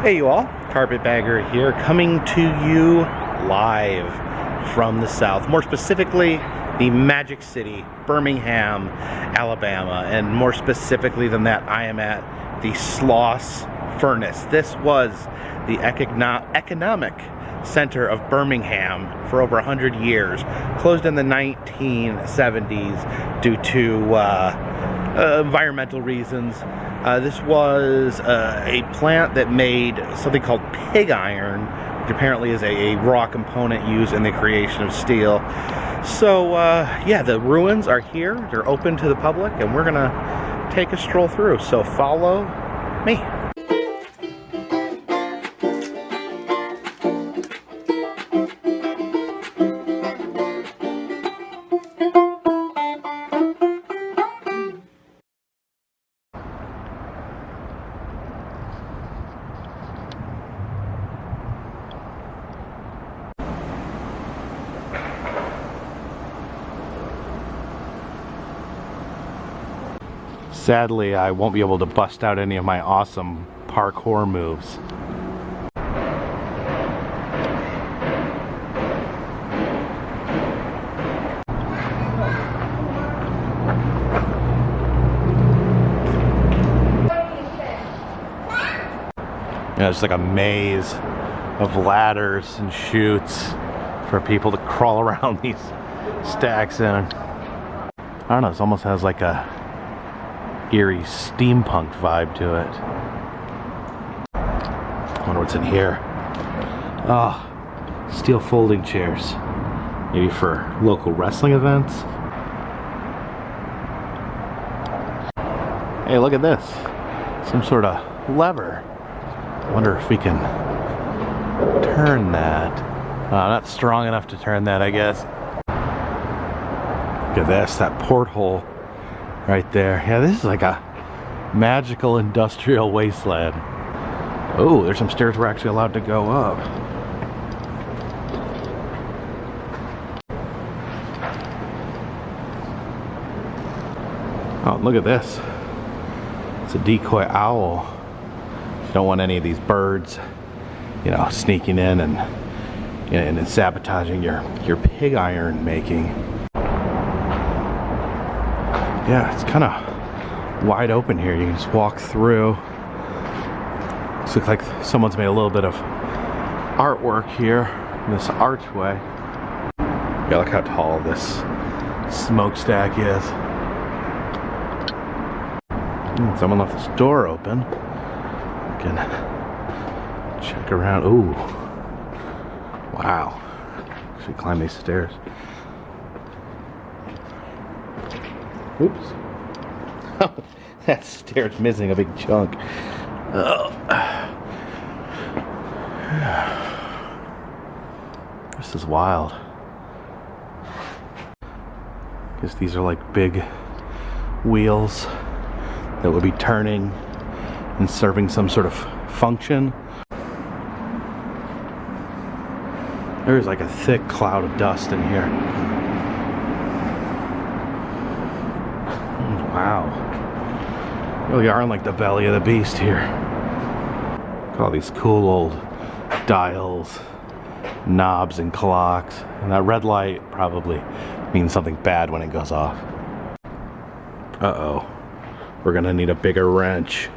Hey you all, Carpetbagger here, coming to you live from the South, more specifically the Magic City, Birmingham, Alabama, and more specifically than that, I am at the Sloss Furnace. This was the economic center of Birmingham for over 100 years, closed in the 1970s due to environmental reasons. This was a plant that made something called pig iron, which apparently is a raw component used in the creation of steel. So yeah, the ruins are here, they're open to the public, and we're gonna take a stroll through, so follow me. Sadly, I won't be able to bust out any of my awesome parkour moves. Yeah, it's like a maze of ladders and chutes for people to crawl around these stacks in. I don't know, it almost has like a eerie steampunk vibe to it. I wonder what's in here. Oh, steel folding chairs. Maybe for local wrestling events. Hey, look at this. Some sort of lever. I wonder if we can turn that. Not strong enough to turn that, I guess. Look at this, that porthole right there. Yeah, this is like a magical industrial wasteland. Oh, there's some stairs we're actually allowed to go up. Oh, look at this. It's a decoy owl. You don't want any of these birds, you know, sneaking in and sabotaging your pig iron making. Yeah, it's kind of wide open here. You can just walk through. Looks like someone's made a little bit of artwork here in this archway. Yeah, look how tall this smokestack is. Someone left this door open. You can check around. Ooh. Wow. Should climb these stairs. Oops. Oh, that stair's missing a big chunk. Oh. This is wild. Guess these are like big wheels that would be turning and serving some sort of function. There's like a thick cloud of dust in here. Wow. Really are in like the belly of the beast here. Look at all these cool old dials, knobs and clocks. And that red light probably means something bad when it goes off. Uh-oh. We're gonna need a bigger wrench.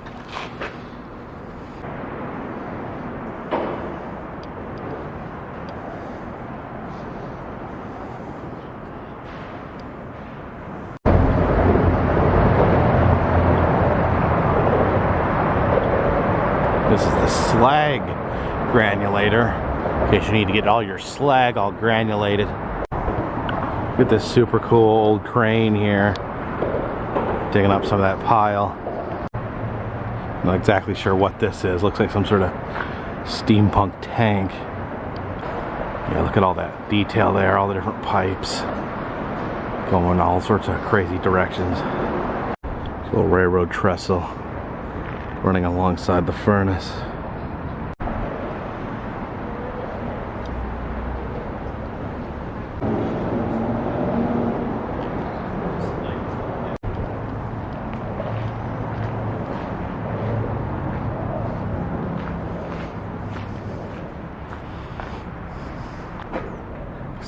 This is the Slag Granulator, in case you need to get all your slag all granulated. Look at this super cool old crane here, digging up some of that pile. I'm not exactly sure what this is. Looks like some sort of steampunk tank. Yeah, look at all that detail there, all the different pipes going all sorts of crazy directions. This little railroad trestle running alongside the furnace.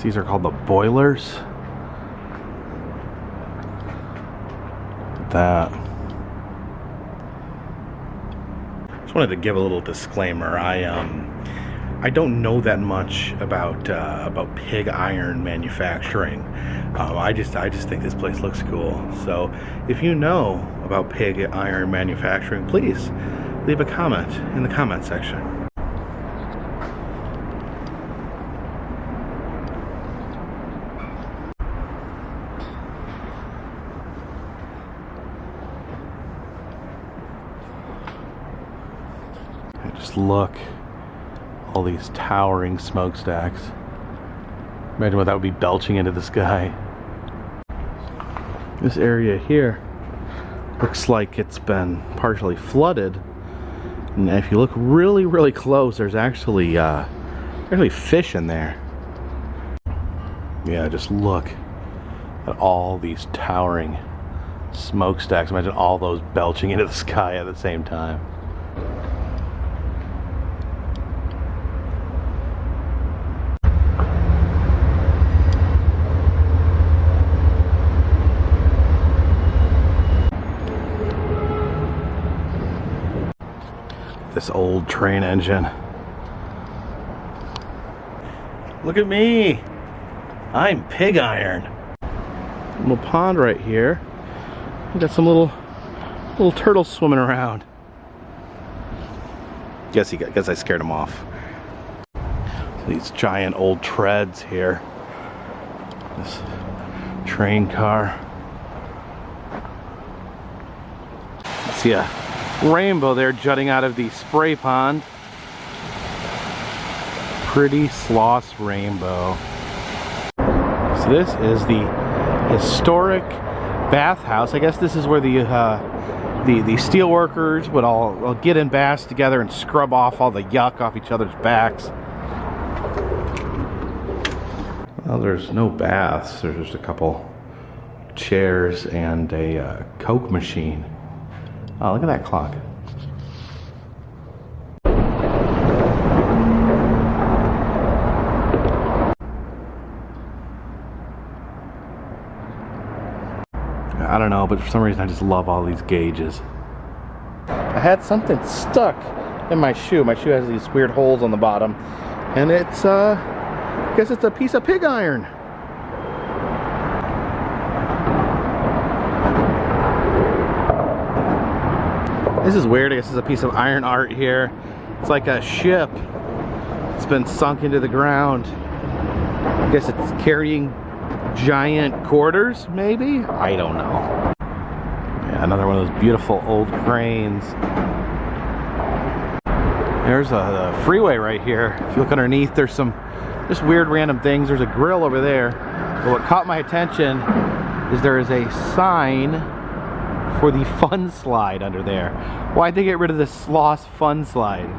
These are called the boilers. Look at that. Just wanted to give a little disclaimer. I don't know that much about pig iron manufacturing. I just think this place looks cool. So if you know about pig iron manufacturing, please leave a comment in the comment section. Just look, all these towering smokestacks. Imagine what that would be belching into the sky. This area here looks like it's been partially flooded. And if you look really, really close, there's actually fish in there. Yeah, just look at all these towering smokestacks. Imagine all those belching into the sky at the same time. This old train engine. Look at me. I'm pig iron. Little pond right here. We got some little turtles swimming around. Guess I scared them off. These giant old treads here. This train car. Let's see a rainbow there jutting out of the spray pond. Pretty Sloss rainbow. So this is the historic bathhouse. I guess this is where the steel workers would all get in baths together and scrub off all the yuck off each other's backs. Well, there's no baths. There's just a couple chairs and a Coke machine. Oh, look at that clock. I don't know, but for some reason I just love all these gauges. I had something stuck in my shoe. My shoe has these weird holes on the bottom. And it's, I guess it's a piece of pig iron. This is weird. I guess it's a piece of iron art here. It's like a ship. It's been sunk into the ground. I guess it's carrying giant quarters, maybe? I don't know. Yeah, another one of those beautiful old cranes. There's a freeway right here. If you look underneath, there's some just weird random things. There's a grill over there. But what caught my attention is there is a sign for the fun slide under there. Why'd they get rid of the Sloss fun slide?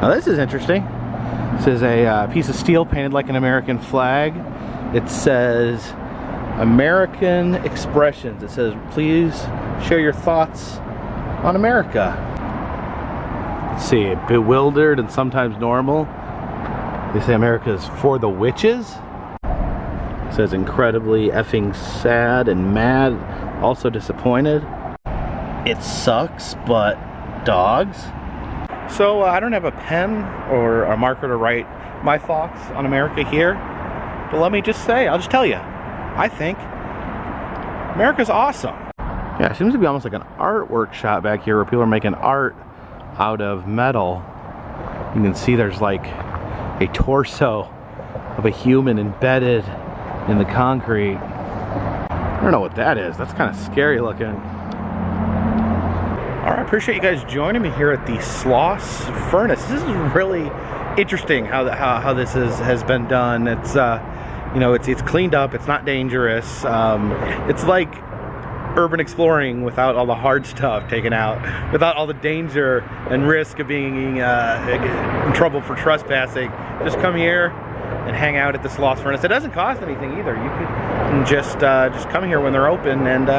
Now this is interesting. This is a piece of steel painted like an American flag. It says American Expressions. It says, please share your thoughts on America. Let's see, bewildered and sometimes normal. They say America is for the witches. It says incredibly effing sad and mad, also disappointed. It sucks, but dogs. So I don't have a pen or a marker to write my thoughts on America here, but let me just say, I'll just tell you, I think America's awesome. Yeah, it seems to be almost like an art workshop back here where people are making art out of metal. You can see there's like a torso of a human embedded in the concrete. I don't know what that is. That's kind of scary looking. Alright, I appreciate you guys joining me here at the Sloss Furnace. This is really interesting how this has been done. It's you know, it's cleaned up, it's not dangerous. It's like urban exploring without all the hard stuff taken out, without all the danger and risk of being in trouble for trespassing. Just come here and hang out at the Sloss Furnace. It doesn't cost anything either. You can just come here when they're open and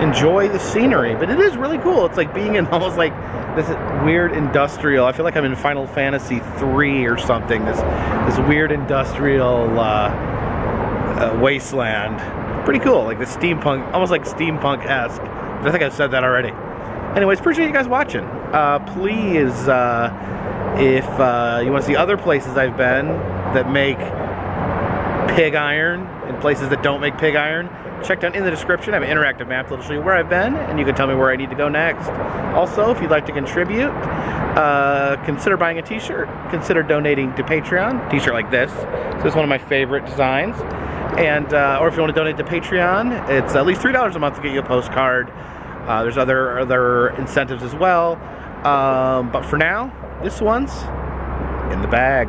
enjoy the scenery. But it is really cool. It's like being in almost like this weird industrial. I feel like I'm in Final Fantasy 3 or something. This weird industrial wasteland. Pretty cool, like the steampunk, almost like steampunk-esque. I think I've said that already. Anyways, appreciate you guys watching. Please, if you want to see other places I've been that make pig iron and places that don't make pig iron, check down in the description. I have an interactive map that'll show you where I've been, and you can tell me where I need to go next. Also, if you'd like to contribute, consider buying a t-shirt. Consider donating to Patreon. T-shirt like this. So this is one of my favorite designs. And or if you want to donate to Patreon, it's at least $3 a month to get you a postcard. There's other incentives as well. But for now, this one's in the bag.